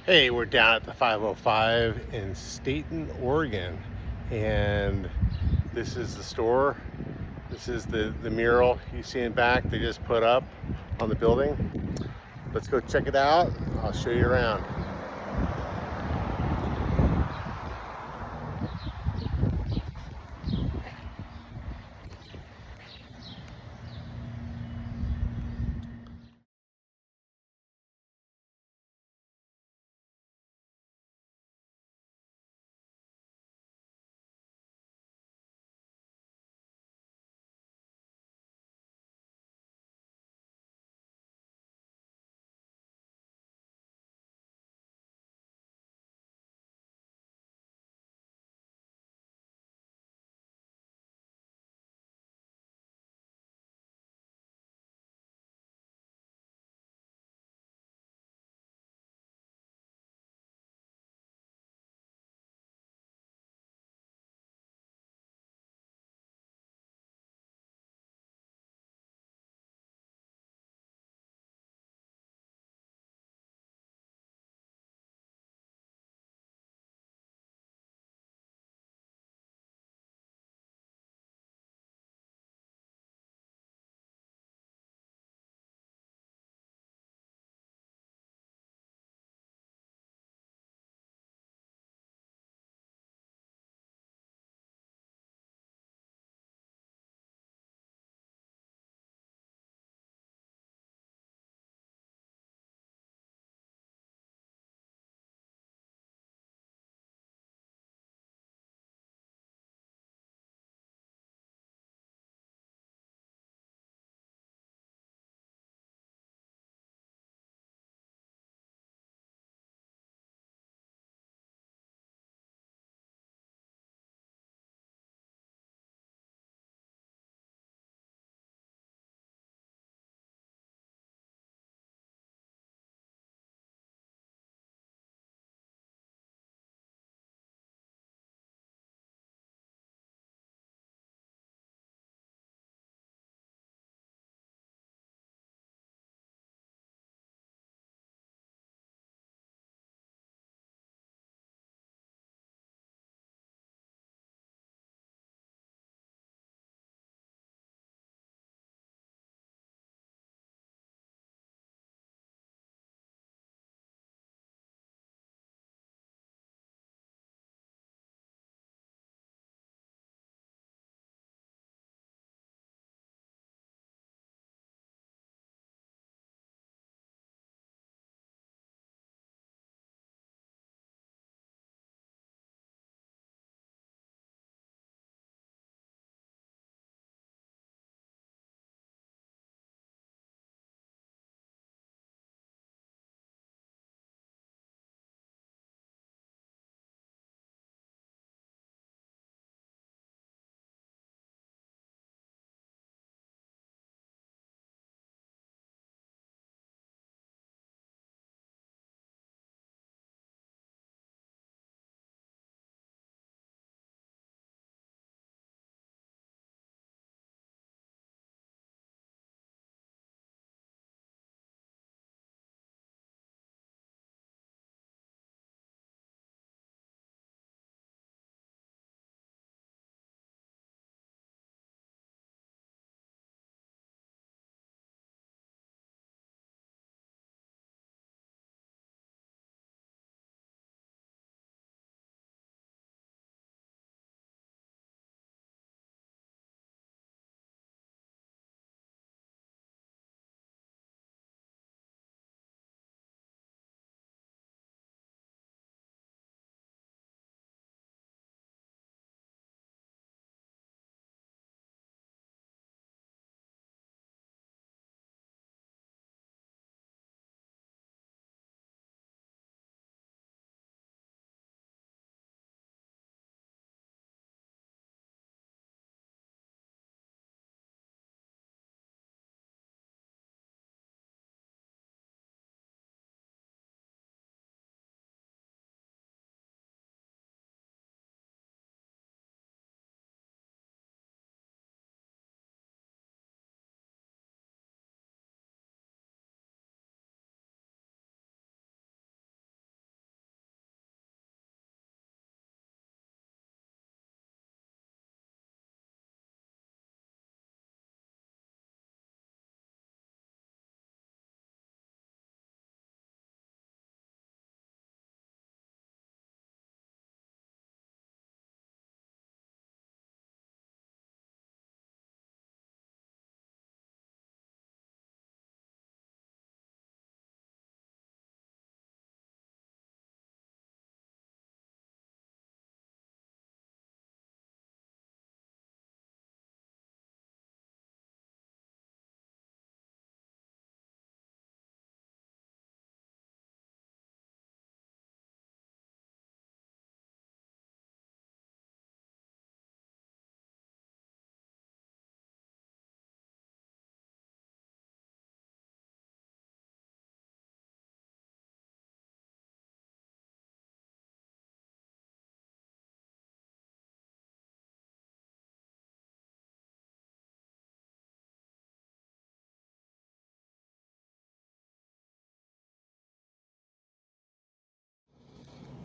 Hey, we're down at the 505 in Stayton, Oregon, and this is the store. This is the mural you see in back they just put up on the building. Let's go check it out. I'll show you around.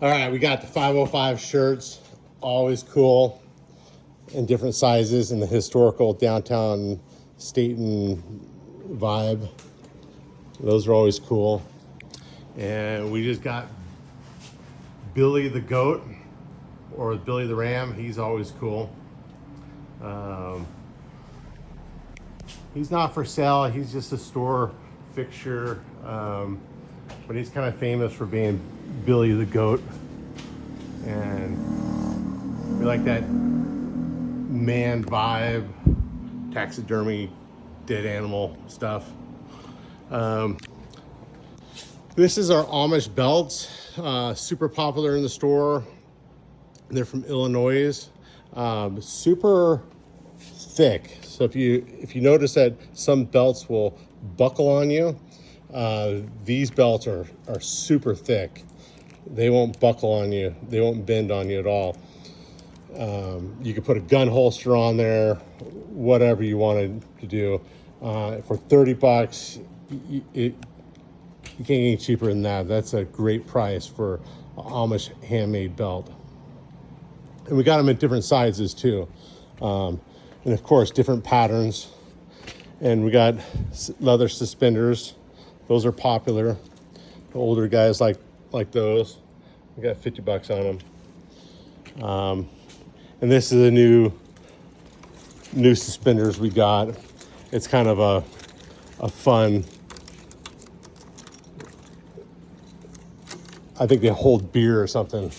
All right, we got the 505 shirts, always cool, in different sizes in the historical downtown Stayton vibe. Those are always cool. And we just got Billy the Goat, or Billy the Ram. He's always cool. He's not for sale. He's just a store fixture. But he's kind of famous for being Billy the Goat. And we like that man vibe, taxidermy, dead animal stuff. This is our Amish belts, super popular in the store. They're from Illinois, super thick. So if you notice that some belts will buckle on you, these belts are super thick. They won't buckle on you. They won't bend on you at all. You can put a gun holster on there, whatever you wanted to do. For $30, you can't get any cheaper than that. That's a great price for an Amish handmade belt. And we got them in different sizes too. And of course, different patterns. And we got leather suspenders. Those are popular. The older guys like those. We got $50 on them. And this is the new suspenders we got. It's kind of a fun, I think they hold beer or something.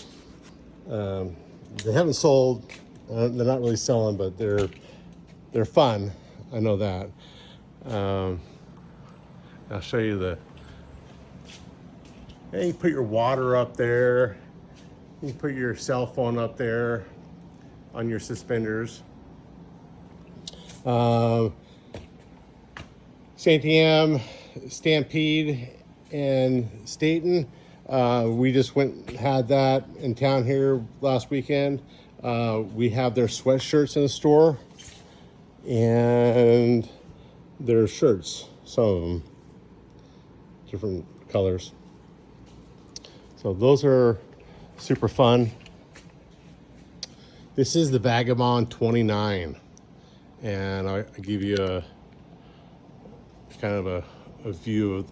They haven't sold, they're not really selling, but they're fun. I know that. I'll show you hey, you put your water up there. You can put your cell phone up there on your suspenders. St. Am, Stampede, and Stayton. We just went and had that in town here last weekend. We have their sweatshirts in the store and their shirts, some of them, different colors. So those are super fun. This is the Vagabond 29, and I give you a kind of a view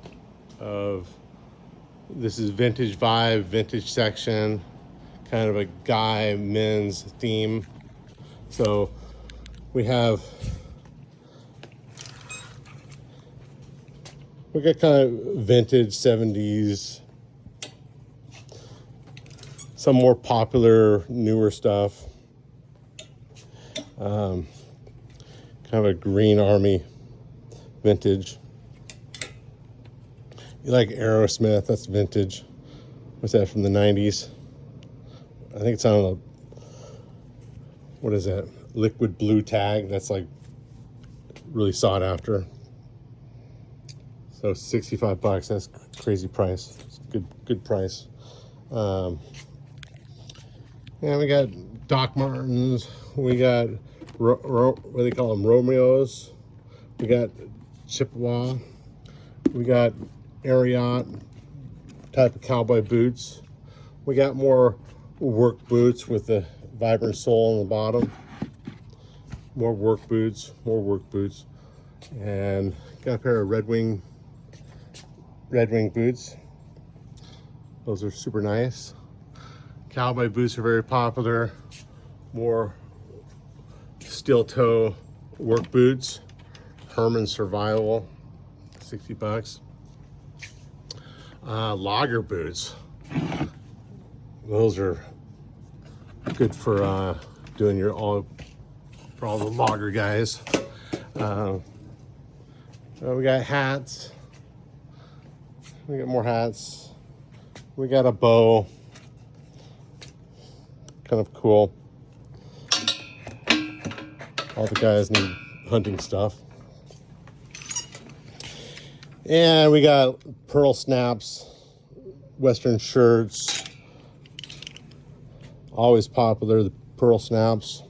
of this is vintage vibe, vintage section, kind of a guy men's theme. So we got kind of vintage 70s, some more popular, newer stuff. Kind of a green army vintage. You like Aerosmith, that's vintage. What's that, from the 90s? I think it's on what is that? Liquid blue tag. That's like really sought after. So $65, that's a crazy price. It's a good price. And we got Doc Martens. We got, what do they call them, Romeos. We got Chippewa. We got Ariat type of cowboy boots. We got more work boots with the vibrant sole on the bottom. More work boots. And got a pair of Red Wing boots. Those are super nice. Cowboy boots are very popular. More steel toe work boots. Herman Survival, $60. Logger boots. Those are good for doing for all the logger guys. We got hats. We got more hats. We got a bow. Kind of cool. All the guys need hunting stuff. And we got pearl snaps, Western shirts. Always popular, the pearl snaps.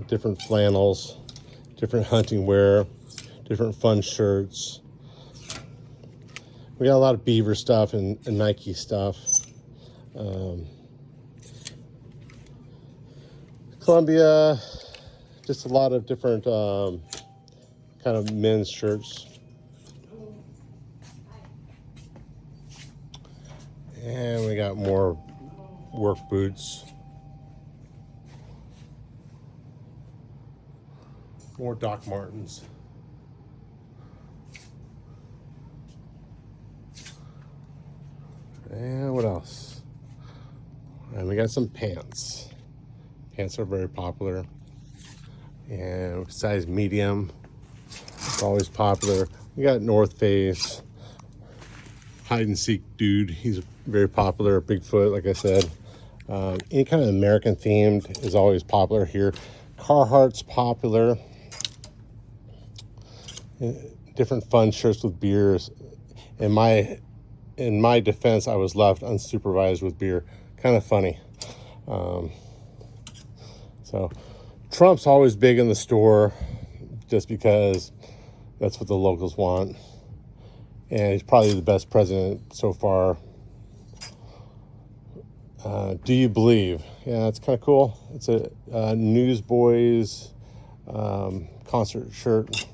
Different flannels, different hunting wear, different fun shirts. We got a lot of Beaver stuff and Nike stuff. Columbia, just a lot of different kind of men's shirts. And we got more work boots. More Doc Martens. And what else? And we got some pants. Pants are very popular. And size medium, it's always popular. We got North Face. Hide and seek dude, he's very popular. Bigfoot, like I said. Any kind of American themed is always popular here. Carhartt's popular. Different fun shirts with beers. In my defense, I was left unsupervised with beer. Kind of funny. So Trump's always big in the store just because that's what the locals want. And he's probably the best president so far. Do you believe? Yeah, it's kind of cool. It's a Newsboys concert shirt.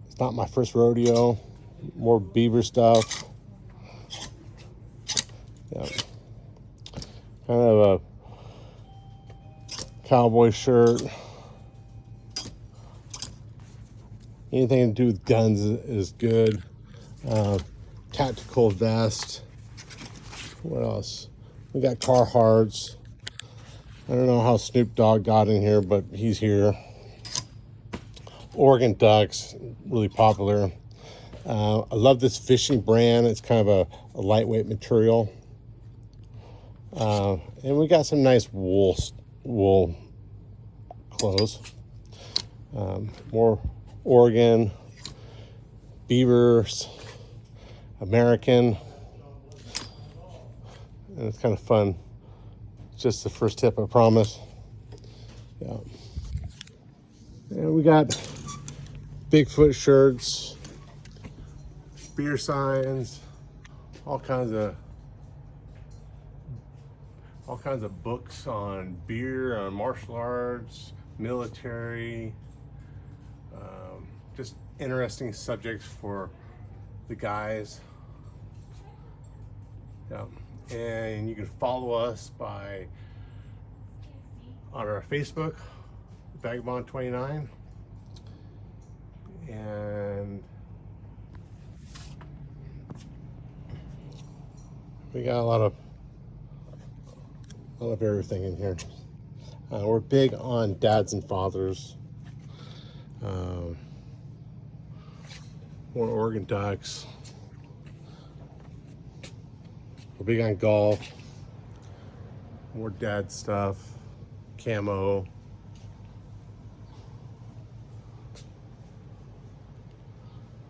It's not my first rodeo. More Beaver stuff. Yeah. Kind of a cowboy shirt. Anything to do with guns is good. Tactical vest. What else? We got Carhartts. I don't know how Snoop Dogg got in here, but he's here. Oregon Ducks, really popular. I love this fishing brand. It's kind of a lightweight material. And we got some nice wool clothes. More Oregon, Beavers, American. And it's kind of fun. Just the first tip, I promise. Yeah. And we got Bigfoot shirts, beer signs, all kinds of books on beer, on martial arts, military, just interesting subjects for the guys. Yeah. And you can follow us on our Facebook, Vagabond 29, and we got a lot of everything in here. We're big on dads and fathers. More Oregon Ducks. We're big on golf. More dad stuff. Camo.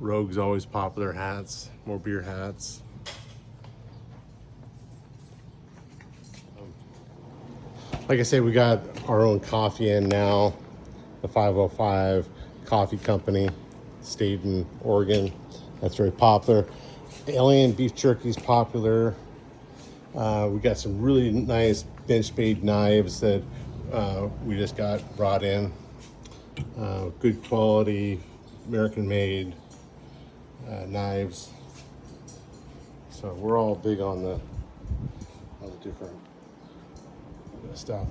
Rogue's always popular. Hats. More beer hats. Like I say, we got our own coffee in now. The 505 Coffee Company, Stayton, Oregon. That's very popular. Alien beef jerky is popular. We got some really nice bench made knives that we just got brought in. Good quality, American made knives. So we're all big on the different stuff.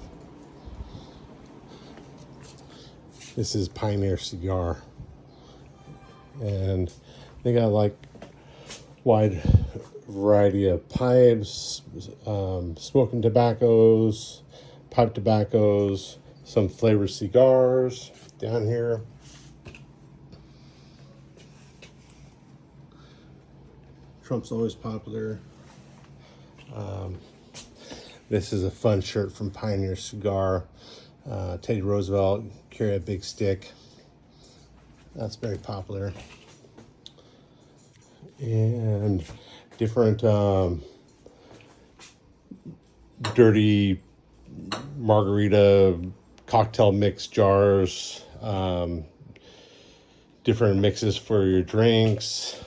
This is Pioneer Cigar, and they got like wide variety of pipes, smoking tobaccos, pipe tobaccos, some flavored cigars down here. Trump's always popular. This is a fun shirt from Pioneer Cigar. Teddy Roosevelt carry a big stick. That's very popular. And different dirty margarita cocktail mix jars, different mixes for your drinks,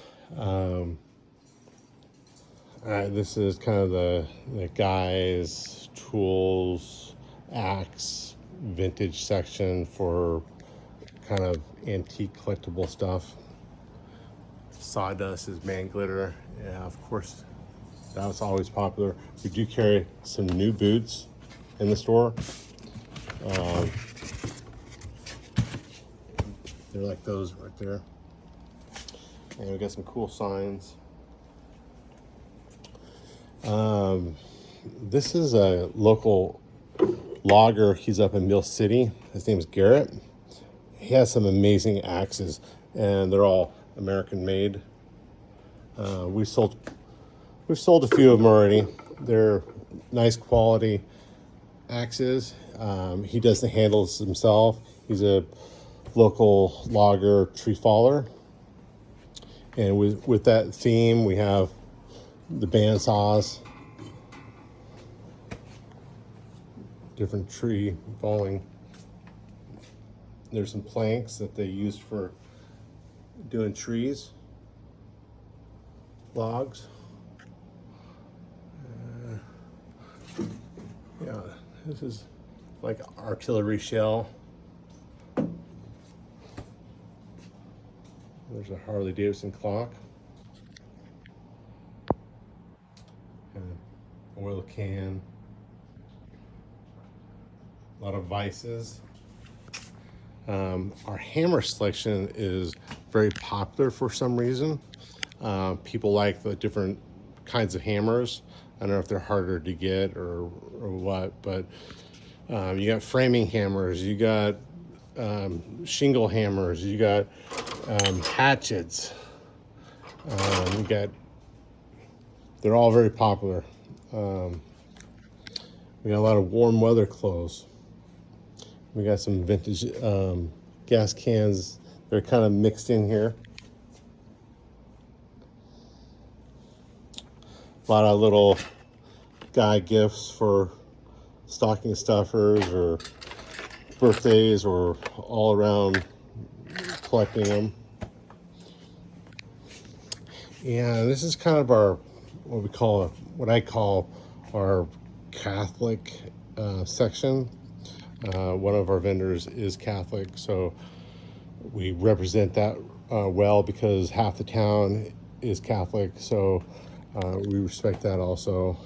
This is kind of the guys, tools, axe, vintage section for kind of antique collectible stuff. Sawdust is man glitter. Yeah, of course, that was always popular. We do carry some new boots in the store. They're like those right there. And we got some cool signs. This is a local logger. He's up in Mill City. His name is Garrett. He has some amazing axes, and they're all American made. We've sold a few of them already. They're nice quality axes. He does the handles himself. He's a local logger tree faller. And with that theme, we have the band saws, different tree falling. There's some planks that they used for doing trees, logs. Yeah, this is like artillery shell. There's a Harley Davidson clock. And oil can. A lot of vices. Our hammer selection is very popular for some reason. People like the different kinds of hammers. I don't know if they're harder to get or what, but you got framing hammers, you got shingle hammers, you got hatchets. They're all very popular. We got a lot of warm weather clothes. We got some vintage gas cans. They're kind of mixed in here. A lot of little guy gifts for stocking stuffers or birthdays or all around collecting them. And this is kind of our, what I call our Catholic section. One of our vendors is Catholic, so we represent that well because half the town is Catholic, so we respect that also.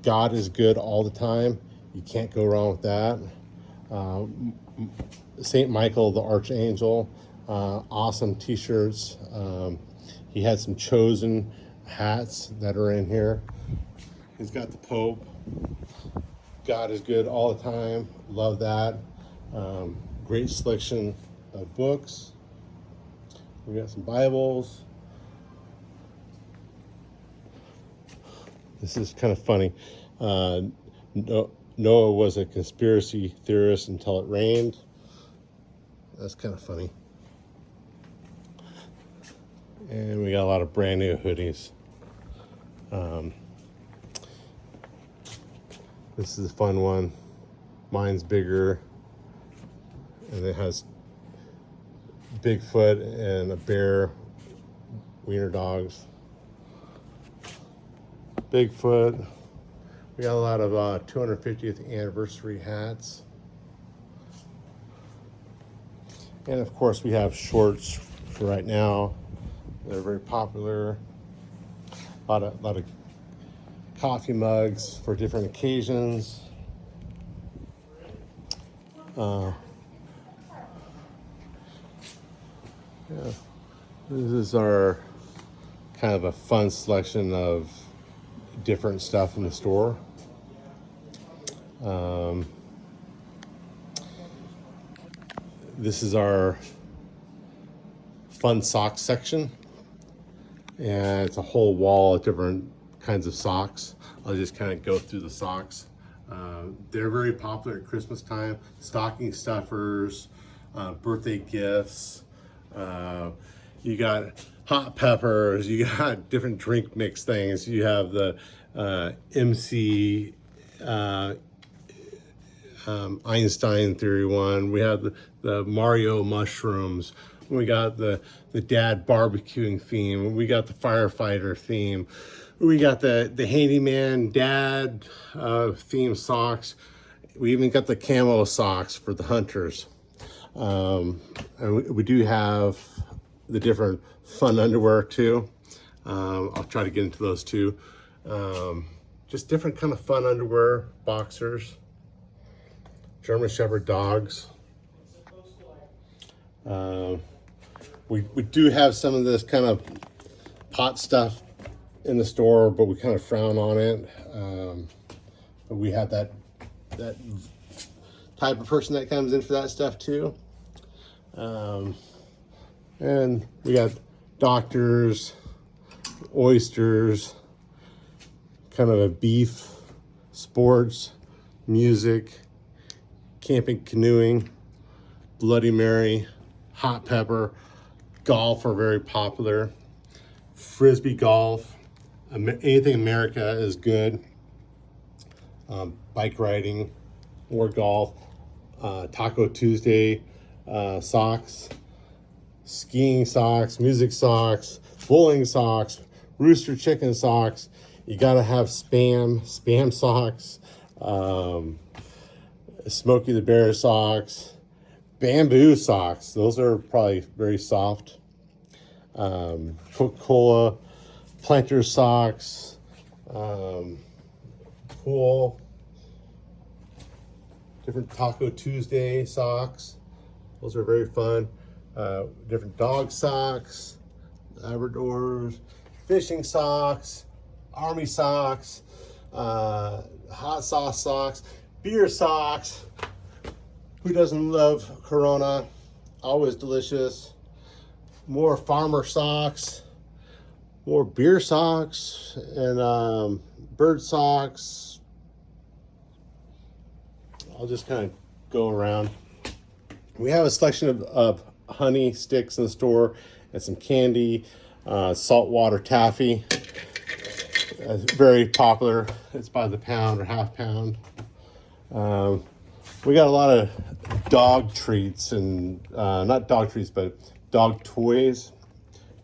God is good all the time. You can't go wrong with that. Saint Michael the Archangel, awesome t-shirts. He had some chosen hats that are in here. He's got the Pope. God is good all the time. Love that. Great selection of books. We got some Bibles. This is kind of funny. Noah was a conspiracy theorist until it rained. That's kind of funny. And we got a lot of brand new hoodies. This is a fun one. Mine's bigger, and it has Bigfoot and a bear, wiener dogs. Bigfoot. We got a lot of 250th anniversary hats. And of course we have shorts for right now. They're very popular. A lot of coffee mugs for different occasions. Yeah. This is our kind of a fun selection of different stuff in the store. This is our fun socks section, and it's a whole wall of different kinds of socks. I'll just kind of go through the socks. They're very popular at Christmas time. Stocking stuffers, birthday gifts. You got hot peppers. You got different drink mix things. You have the MC Einstein theory one. We have the Mario mushrooms. We got the dad barbecuing theme. We got the firefighter theme. We got the handyman dad theme socks. We even got the camo socks for the hunters. And we do have the different fun underwear too. I'll try to get into those too. Just different kind of fun underwear, boxers, German Shepherd dogs. We do have some of this kind of pot stuff in the store, but we kind of frown on it. But we have that type of person that comes in for that stuff too. And we got doctors, oysters, kind of a beef, sports, music, camping, canoeing, Bloody Mary, hot pepper, golf are very popular, frisbee golf, anything America is good, bike riding or golf, Taco Tuesday socks, skiing socks, music socks, bowling socks, rooster chicken socks. You gotta have spam socks, Smokey the Bear socks, bamboo socks. Those are probably very soft. Coca-Cola, planter socks, pool, different Taco Tuesday socks. Those are very fun. Different dog socks, Labradors, fishing socks, army socks, hot sauce socks, beer socks. Who doesn't love Corona? Always delicious. More farmer socks, more beer socks, and bird socks. I'll just kind of go around. We have a selection of honey sticks in the store and some candy, saltwater taffy. Very popular. It's by the pound or half pound. We got a lot of dog treats and not dog treats, but dog toys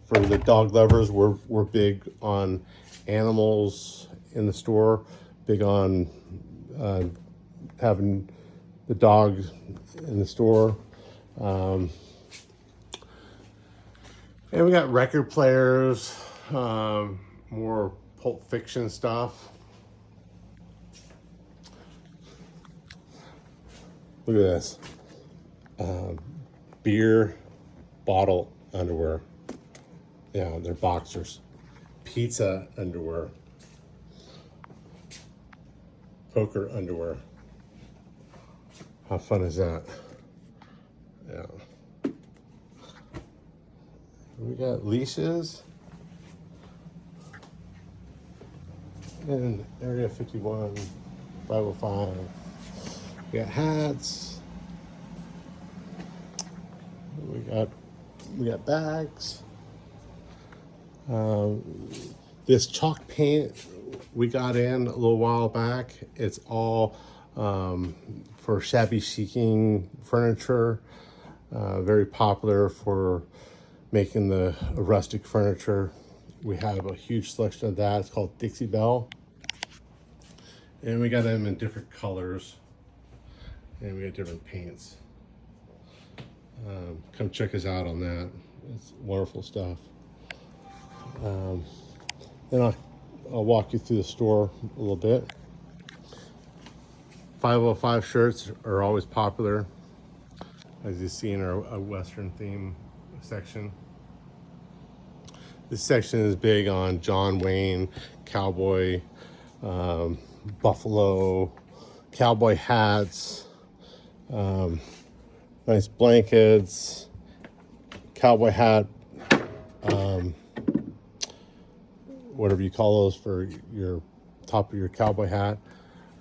for the dog lovers. We're big on animals in the store, big on having the dog in the store. And we got record players, more Pulp Fiction stuff. Look at this. Beer bottle underwear. Yeah, they're boxers. Pizza underwear. Poker underwear. How fun is that? Yeah. We got leashes. And Area 51, 505. We got hats. We got bags. This chalk paint we got in a little while back. It's all for shabby chiking furniture. Very popular for making the rustic furniture. We have a huge selection of that. It's called Dixie Belle. And we got them in different colors. And we got different paints. Come check us out on that. It's wonderful stuff. Then I'll walk you through the store a little bit. 505 shirts are always popular, as you see in our Western theme section. This section is big on John Wayne, cowboy, buffalo, cowboy hats, nice blankets, cowboy hat, whatever you call those for your top of your cowboy hat.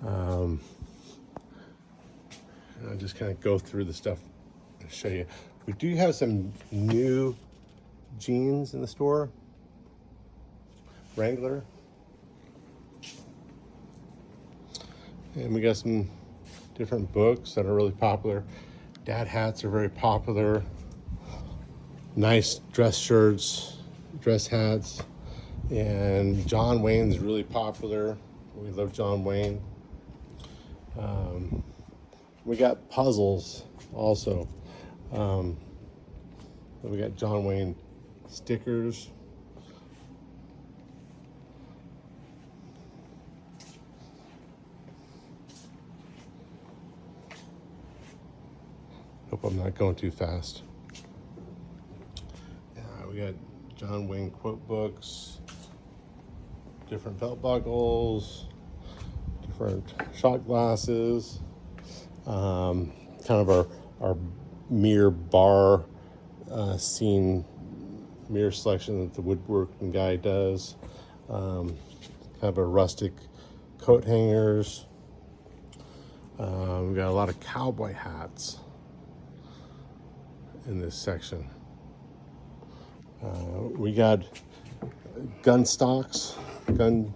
I'll just kind of go through the stuff and show you. We do have some new jeans in the store. Wrangler. And we got some different books that are really popular. Dad hats are very popular. nice dress shirts, dress hats, and John Wayne's really popular. We love John Wayne. We got puzzles also. We got John Wayne stickers. Hope I'm not going too fast. Yeah, we got John Wayne quote books, different belt buckles, different shot glasses, kind of our mirror bar scene mirror selection that the woodworking guy does. Kind of a rustic coat hangers. We got a lot of cowboy hats in this section. We got gun stocks, gun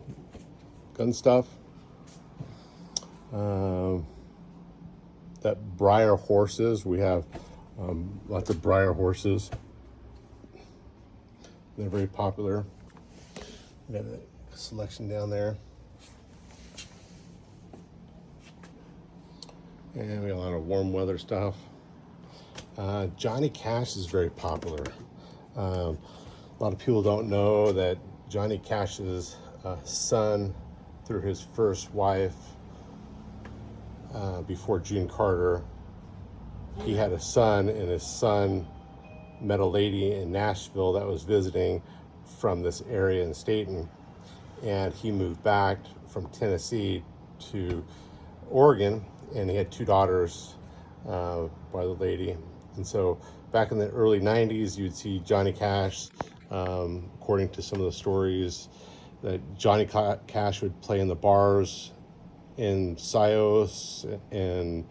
stuff. That Briar horses, we have lots of Briar horses. They're very popular. We got a selection down there. And we got a lot of warm weather stuff. Johnny Cash is very popular. A lot of people don't know that Johnny Cash's son, through his first wife, before June Carter, he had a son, and his son met a lady in Nashville that was visiting from this area in Stayton, and he moved back from Tennessee to Oregon, and he had 2 daughters by the lady. And so back in the early 90s, you'd see Johnny Cash, according to some of the stories, that Johnny Cash would play in the bars in Sios and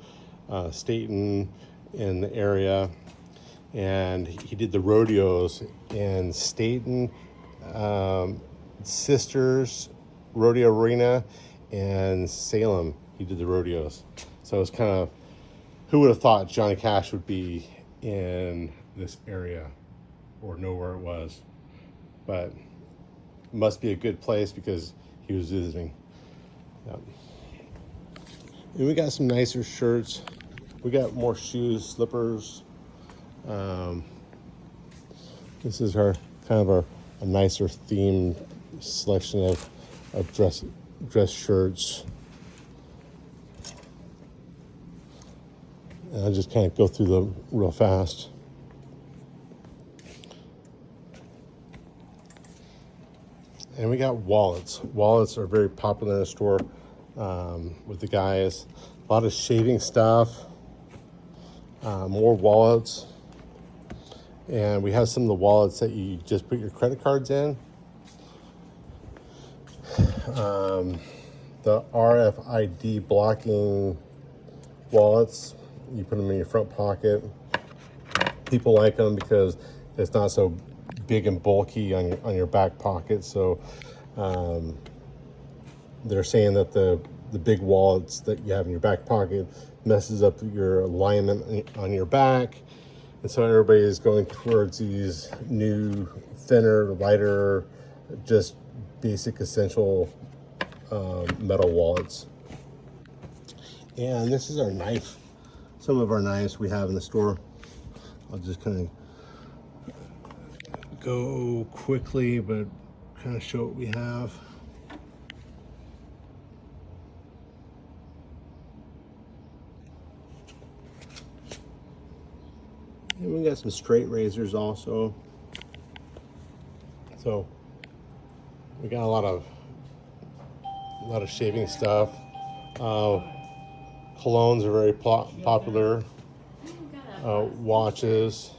Stayton in the area. And he did the rodeos in Stayton, Sisters Rodeo Arena, and Salem. He did the rodeos. So it was kind of, who would have thought Johnny Cash would be in this area or know where it was? But it must be a good place because he was visiting. Yep. And we got some nicer shirts. We got more shoes, slippers. This is our kind of a nicer theme selection of dress shirts. And I'll just kind of go through them real fast. And we got wallets. Wallets are very popular in the store with the guys. A lot of shaving stuff, more wallets. And we have some of the wallets that you just put your credit cards in. The RFID blocking wallets, you put them in your front pocket. People like them because it's not so big and bulky on your back pocket. So they're saying that the big wallets that you have in your back pocket messes up your alignment on your back. And so everybody is going towards these new, thinner, lighter, just basic essential metal wallets. And this is our knife. Some of our knives we have in the store. I'll just kind of go quickly, but kind of show what we have. And we got some straight razors also. So we got a lot of shaving stuff. Colognes are very popular. Watches.